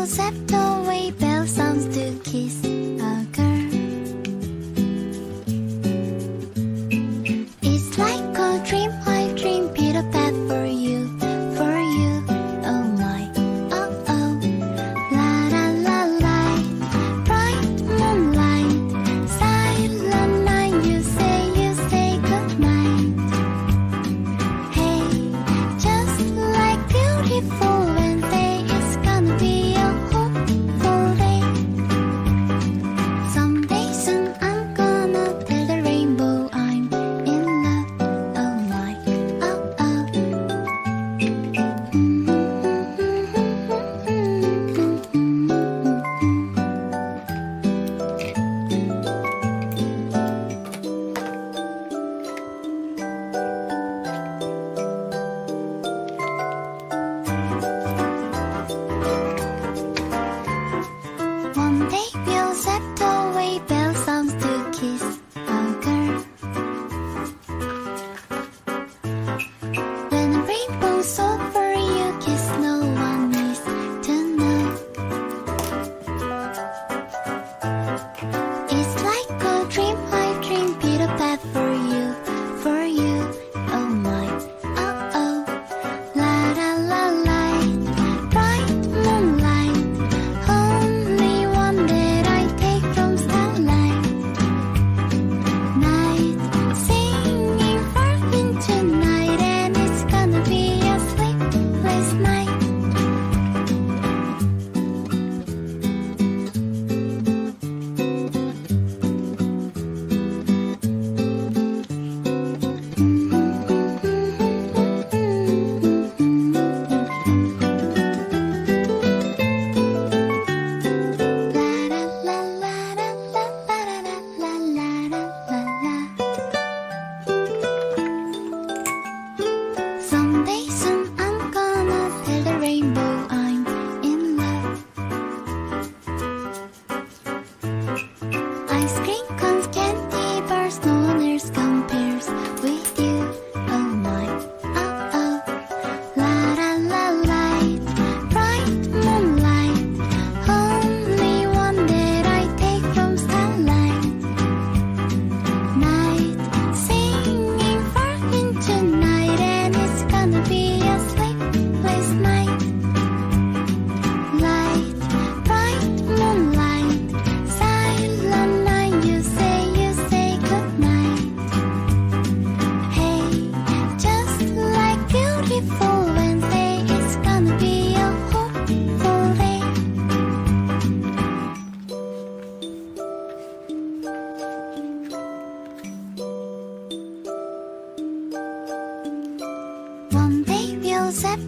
stepped away, bell sounds to kiss a girl. It's like a dream, I dream, Peter Pan for you, for you. Oh my, oh oh, la la la la. Bright moonlight, silent night. You say good night. Hey, just like beautiful Wednesday, it's gonna be a hopeful day. Someday soon I'm gonna tell the rainbow I'm in love. Oh my, oh oh. One day we'll step away, bell sounds to kiss a girl. When the rainbow's over, you kiss, no one needs to know. It's like a dream, I dream, Peter Pan for you, for you. Oh my, oh oh, la la la la. Bright moonlight, only one that I take from starlight. Night, singing far into night, and it's gonna be a sleepless night. La la la la la la la la la la. Someday soon I'm gonna tell the rainbow I'm in love. Ice cream cones, candy bars, no one else compares with you. Oh my, oh oh, la la la la. Bright moonlight, only one that I take from starlight. Night, singing far into night, and it's gonna be a sleepless night. Light, bright moonlight, silent night. You say good night. Hey, just like beautiful Wednesday, it's gonna be a hopeful day. One day we'll step